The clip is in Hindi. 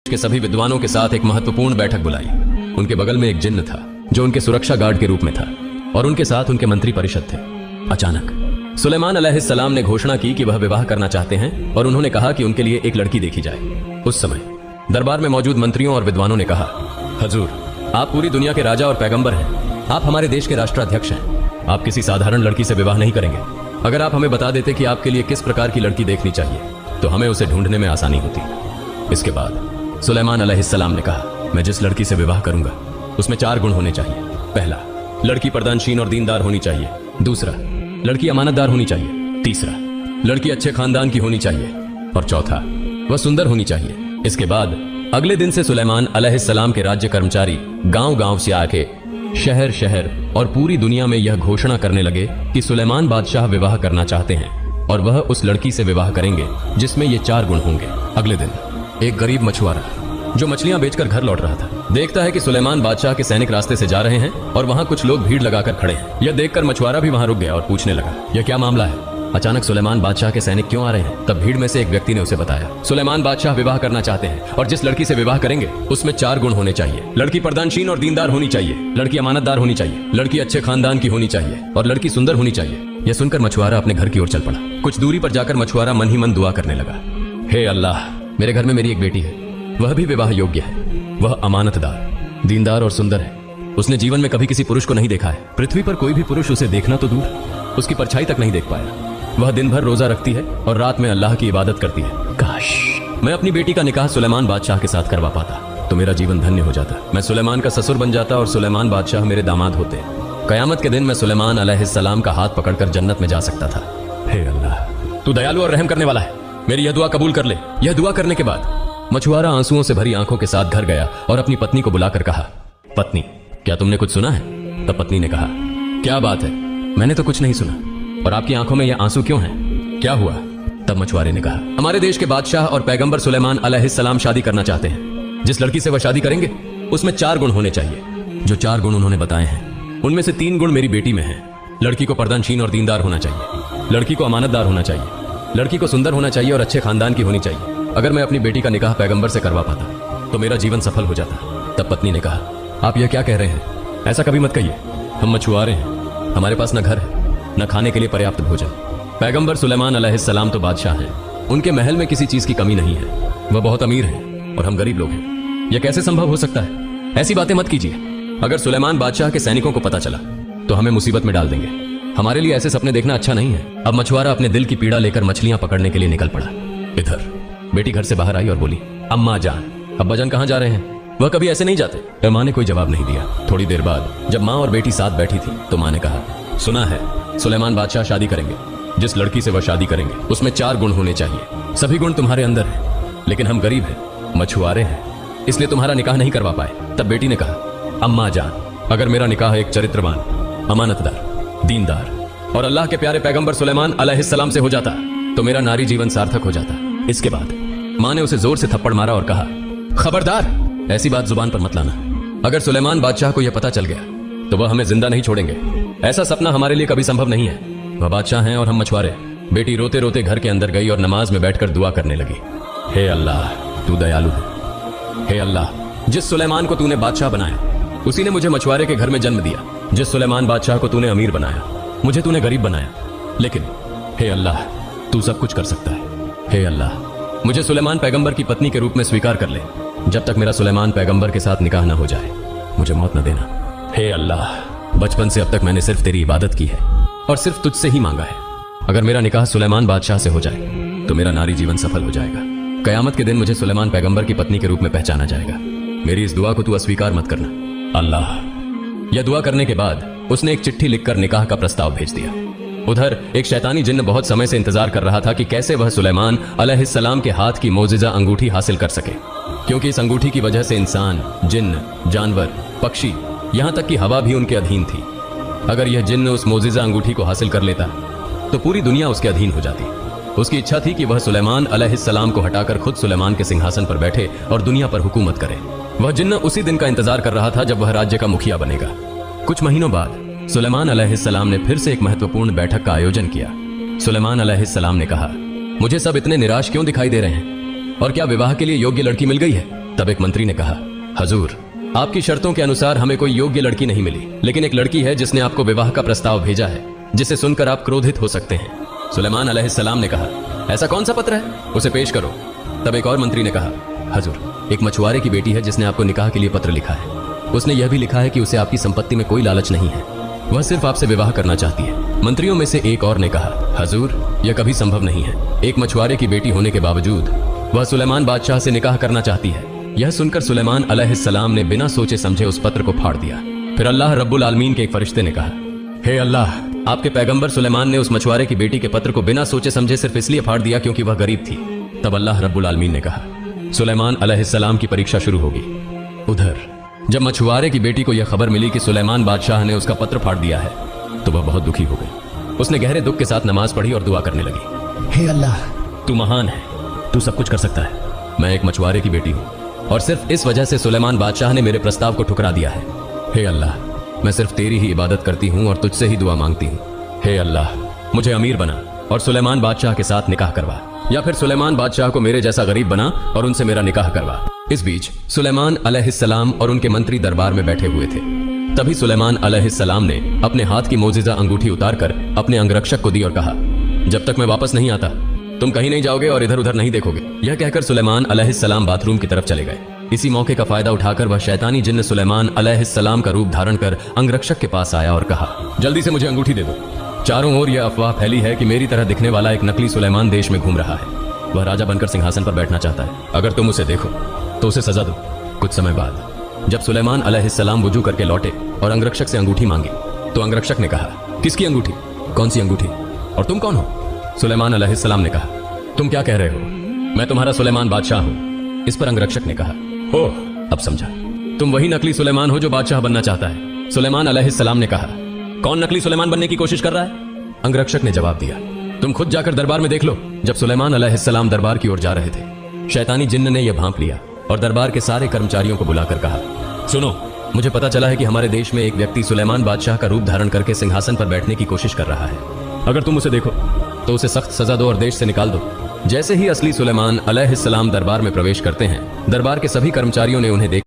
के सभी विद्वानों के साथ एक महत्वपूर्ण बैठक बुलाई। उनके बगल में एक जिन्न था जो उनके सुरक्षा गार्ड के रूप में था और उनके साथ उनके मंत्री परिषद थे। अचानक सुलेमान अलैहिस्सलाम ने घोषणा की कि वह विवाह करना चाहते हैं और उन्होंने कहा कि उनके लिए एक लड़की देखी जाए। उस समय दरबार में मौजूद मंत्रियों और विद्वानों ने कहा, हजूर, आप पूरी दुनिया के राजा और पैगंबर हैं। आप हमारे देश के राष्ट्राध्यक्ष हैं। आप किसी साधारण लड़की से विवाह नहीं करेंगे। अगर आप हमें बता देते कि आपके लिए किस प्रकार की लड़की देखनी चाहिए तो हमें उसे ढूंढने में आसानी होती। इसके बाद सुलेमान अलैहिस्सलाम ने कहा, मैं जिस लड़की से विवाह करूंगा उसमें 4 गुण होने चाहिए। पहला, लड़की प्रदानशील और दीनदार होनी चाहिए। दूसरा, लड़की अमानतदार होनी चाहिए। तीसरा, लड़की अच्छे खानदान की होनी चाहिए। और चौथा, वह सुंदर होनी चाहिए। इसके बाद अगले दिन से सुलेमान अलैहिस्सलाम के राज्य कर्मचारी गांव-गांव से आके शहर शहर और पूरी दुनिया में यह घोषणा करने लगे कि सुलेमान बादशाह विवाह करना चाहते हैं और वह उस लड़की से विवाह करेंगे जिसमें ये 4 गुण होंगे। अगले दिन एक गरीब मछुआरा जो मछलियां बेचकर घर लौट रहा था देखता है कि सुलेमान बादशाह के सैनिक रास्ते से जा रहे हैं और वहां कुछ लोग भीड़ लगाकर खड़े हैं। यह देखकर मछुआरा भी वहां रुक गया और पूछने लगा, यह क्या मामला है? अचानक सुलेमान बादशाह के सैनिक क्यों आ रहे हैं? तब भीड़ में से एक व्यक्ति ने उसे बताया, सुलेमान बादशाह विवाह करना चाहते हैं और जिस लड़की से विवाह करेंगे उसमें 4 गुण होने चाहिए। लड़की प्रदानशील और दीनदार होनी चाहिए, लड़की अमानतदार होनी चाहिए, लड़की अच्छे खानदान की होनी चाहिए और लड़की सुंदर होनी चाहिए। यह सुनकर मछुआरा अपने घर की ओर चल पड़ा। कुछ दूरी पर जाकर मछुआरा मन ही मन दुआ करने लगा, हे अल्लाह, मेरे घर में मेरी एक बेटी है, वह भी विवाह योग्य है। वह अमानतदार, दीनदार और सुंदर है। उसने जीवन में कभी किसी पुरुष को नहीं देखा है। पृथ्वी पर कोई भी पुरुष उसे देखना तो दूर, उसकी परछाई तक नहीं देख पाया। वह दिन भर रोजा रखती है और रात में अल्लाह की इबादत करती है। काश मैं अपनी बेटी का निकाह सुलेमान बादशाह के साथ करवा पाता तो मेरा जीवन धन्य हो जाता। मैं सुलेमान का ससुर बन जाता और सुलेमान बादशाह मेरे दामाद होते। कयामत के दिन मैं सुलेमान अलैहिस्सलाम का हाथ पकड़कर जन्नत में जा सकता था। हे अल्लाह, तू दयालु और रहम करने वाला है, मेरी यह दुआ कबूल कर ले। यह दुआ करने के बाद मछुआरा आंसुओं से भरी आंखों के साथ घर गया और अपनी पत्नी को बुलाकर कहा, पत्नी, क्या तुमने कुछ सुना है? तब पत्नी ने कहा, क्या बात है? मैंने तो कुछ नहीं सुना। और आपकी आंखों में यह आंसू क्यों हैं? क्या हुआ? तब मछुआरे ने कहा, हमारे देश के बादशाह और पैगंबर सुलेमान अलैहिस्सलाम शादी करना चाहते हैं। जिस लड़की से वह शादी करेंगे उसमें 4 गुण होने चाहिए। जो 4 गुण उन्होंने बताए हैं उनमें से 3 गुण मेरी बेटी में हैं। लड़की को प्रदानशील और दीनदार होना चाहिए, लड़की को अमानतदार होना चाहिए, लड़की को सुंदर होना चाहिए और अच्छे खानदान की होनी चाहिए। अगर मैं अपनी बेटी का निकाह पैगंबर से करवा पाता तो मेरा जीवन सफल हो जाता। तब पत्नी ने कहा, आप यह क्या कह रहे हैं? ऐसा कभी मत कहिए। हम मछुआरे हैं, हमारे पास न घर है न खाने के लिए पर्याप्त भोजन। पैगंबर सुलेमान अलैहिस्सलाम तो बादशाह हैं, उनके महल में किसी चीज की कमी नहीं है। वह बहुत अमीर हैं और हम गरीब लोग हैं। यह कैसे संभव हो सकता है? ऐसी बातें मत कीजिए। अगर सुलेमान बादशाह के सैनिकों को पता चला तो हमें मुसीबत में डाल देंगे। हमारे लिए ऐसे सपने देखना अच्छा नहीं है। अब मछुआरा अपने दिल की पीड़ा लेकर मछलियां पकड़ने के लिए निकल पड़ा। इधर बेटी घर से बाहर आई और बोली, अम्मा जान, अब्बा जान कहाँ जा रहे हैं? वह कभी ऐसे नहीं जाते। माँ ने कोई जवाब नहीं दिया। थोड़ी देर बाद जब माँ और बेटी साथ बैठी थी तो माँ ने कहा, सुना है सुलेमान बादशाह शादी करेंगे। जिस लड़की से वह शादी करेंगे उसमें 4 गुण होने चाहिए। सभी गुण तुम्हारे अंदर हैं, लेकिन हम गरीब हैं, मछुआरे हैं, इसलिए तुम्हारा निकाह नहीं करवा पाए। तब बेटी ने कहा, अम्मा जान, अगर मेरा निकाह एक चरित्रवान, अमानतदार, दीनदार और अल्लाह के प्यारे पैगंबर सुलेमान अलैहिस्सलाम से हो जाता तो मेरा नारी जीवन सार्थक हो जाता। इसके बाद माँ ने उसे जोर से थप्पड़ मारा और कहा, खबरदार, ऐसी बात जुबान पर मत लाना। अगर सुलेमान बादशाह को यह पता चल गया तो वह हमें जिंदा नहीं छोड़ेंगे। ऐसा सपना हमारे लिए कभी संभव नहीं है। वह बादशाह हैं और हम मछुआरे। बेटी रोते रोते घर के अंदर गई और नमाज में बैठकर दुआ करने लगी, हे अल्लाह, तू दयालु है। हे अल्लाह, जिस सुलेमान को तूने बादशाह बनाया उसी ने मुझे मछुआरे के घर में जन्म दिया। जिस सुलेमान बादशाह को तूने अमीर बनाया मुझे तूने गरीब बनाया। लेकिन हे अल्लाह, तू सब कुछ कर सकता है। हे अल्लाह, मुझे सुलेमान पैगंबर की पत्नी के रूप में स्वीकार कर ले। जब तक मेरा सुलेमान पैगंबर के साथ निकाह ना हो जाए मुझे मौत न देना। हे अल्लाह, बचपन से अब तक मैंने सिर्फ तेरी इबादत की है और सिर्फ तुझसे ही मांगा है। अगर मेरा निकाह सुलेमान बादशाह से हो जाए तो मेरा नारी जीवन सफल हो जाएगा। कयामत के दिन मुझे सुलेमान पैगंबर की पत्नी के रूप में पहचाना जाएगा। मेरी इस दुआ को तू अस्वीकार मत करना अल्लाह। यह दुआ करने के बाद उसने एक चिट्ठी लिखकर निकाह का प्रस्ताव भेज दिया। उधर एक शैतानी जिन्न बहुत समय से इंतजार कर रहा था कि कैसे वह सुलेमान अलैहिस्सलाम के हाथ की मोजिजा अंगूठी हासिल कर सके, क्योंकि इस अंगूठी की वजह से इंसान, जिन्न, जानवर, पक्षी, यहां तक कि हवा भी उनके अधीन थी। अगर यह जिन्न उस मोजिजा अंगूठी को हासिल कर लेता तो पूरी दुनिया उसके अधीन हो जाती। उसकी इच्छा थी कि वह सुलेमान अलैहिस्सलाम को हटाकर खुद सुलेमान के सिंहासन पर बैठे और दुनिया पर हुकूमत करे। वह जिन्न उसी दिन का इंतजार कर रहा था जब वह राज्य का मुखिया बनेगा। कुछ महीनों बाद सुलेमान अलैहिस्सलाम ने फिर से एक महत्वपूर्ण बैठक का आयोजन किया। सुलेमान अलैहिस्सलाम ने कहा, मुझे सब इतने निराश क्यों दिखाई दे रहे हैं और क्या विवाह के लिए योग्य लड़की मिल गई है? तब एक मंत्री ने कहा, हजूर, आपकी शर्तों के अनुसार हमें कोई योग्य लड़की नहीं मिली, लेकिन एक लड़की है जिसने आपको विवाह का प्रस्ताव भेजा है, जिसे सुनकर आप क्रोधित हो सकते हैं। सुलेमान अलैहिस्सलाम ने कहा, ऐसा कौन सा पत्र है, उसे पेश करो। तब एक और मंत्री ने कहा, हजूर, एक मछुआरे की बेटी है जिसने आपको निकाह के लिए पत्र लिखा है। उसने यह भी लिखा है कि उसे आपकी संपत्ति में कोई लालच नहीं है, वह सिर्फ आपसे विवाह करना चाहती है। मंत्रियों में से एक और ने कहा, हजूर, यह कभी संभव नहीं है। एक मछुआरे की बेटी होने के बावजूद वह सुलेमान बादशाह से निकाह करना चाहती है। यह सुनकर सुलेमान अलैहिस्सलाम ने बिना सोचे समझे उस पत्र को फाड़ दिया। फिर अल्लाह रब्बुल आलमीन के एक फरिश्ते ने कहा, हे अल्लाह, आपके पैगंबर सुलेमान ने उस मछुआरे की बेटी के पत्र को बिना सोचे समझे सिर्फ इसलिए फाड़ दिया क्योंकि वह गरीब थी। तब अल्लाह रब्बुल आलमीन ने कहा, सुलेमान अलैहिस्सलाम की परीक्षा शुरू होगी। उधर जब मछुआरे की बेटी को यह खबर मिली कि सुलेमान बादशाह ने उसका पत्र फाड़ दिया है, तो वह बहुत दुखी हो गई। उसने गहरे दुख के साथ नमाज पढ़ी और दुआ करने लगी, हे अल्लाह, तू महान है, तू सब कुछ कर सकता है। मैं एक मछुआरे की बेटी हूं और सिर्फ इस वजह से सुलेमान बादशाह ने मेरे प्रस्ताव को ठुकरा दिया है। हे अल्लाह, मैं सिर्फ तेरी ही इबादत करती हूं और तुझसे ही दुआ मांगती हूं। हे अल्लाह, मुझे अमीर बना और सुलेमान बादशाह के साथ निकाह करवा, या फिर सुलेमान बादशाह को मेरे जैसा गरीब बना और उनसे मेरा निकाह करवा। इस बीच सुलेमान अलैहिस्सलाम और उनके मंत्री दरबार में बैठे हुए थे। तभी सुलेमान अलैहिस्सलाम ने अपने हाथ की मोजिजा अंगूठी उतारकर अपने अंगरक्षक को दी और कहा, जब तक मैं वापस नहीं आता तुम कहीं नहीं जाओगे और इधर उधर नहीं देखोगे। यह कहकर सुलेमान अलैहिस्सलाम बाथरूम की तरफ चले गए। इसी मौके का फायदा उठाकर वह शैतानी जिन्न सुलेमान अलैहिस्सलाम का रूप धारण कर अंगरक्षक के पास आया और कहा, जल्दी से मुझे अंगूठी दे दो। चारों ओर यह अफवाह फैली है कि मेरी तरह दिखने वाला एक नकली सुलेमान देश में घूम रहा है। वह राजा बनकर सिंहासन पर बैठना चाहता है। अगर तुम उसे देखो तो उसे सजा दो। कुछ समय बाद जब सुलेमान अलैहिस्सलाम वुजू करके लौटे और अंगरक्षक से अंगूठी मांगी, तो अंगरक्षक ने कहा, किसकी अंगूठी? कौन सी अंगूठी? और तुम कौन हो? सुलेमान अलैहिस्सलाम ने कहा, तुम क्या कह रहे हो? मैं तुम्हारा सुलेमान बादशाह हूं। इस पर अंगरक्षक ने कहा, ओह, अब समझा, तुम वही नकली सुलेमान हो जो बादशाह बनना चाहता है। सुलेमान अलैहिस्सलाम ने कहा, कौन नकली सुलेमान बनने की कोशिश कर रहा है? अंगरक्षक ने जवाब दिया, तुम खुद जाकर दरबार में देख लो। जब सुलेमान अलैहिस्सलाम दरबार की ओर जा रहे थे, शैतानी जिन्न ने यह भांप लिया और दरबार के सारे कर्मचारियों को बुलाकर कहा, सुनो, मुझे पता चला है कि हमारे देश में एक व्यक्ति सुलेमान बादशाह का रूप धारण करके सिंहासन पर बैठने की कोशिश कर रहा है। अगर तुम उसे देखो तो उसे सख्त सजा दो और देश से निकाल दो। जैसे ही असली सुलेमान अलैहिस्सलाम दरबार में प्रवेश करते हैं, दरबार के सभी कर्मचारियों ने उन्हें देख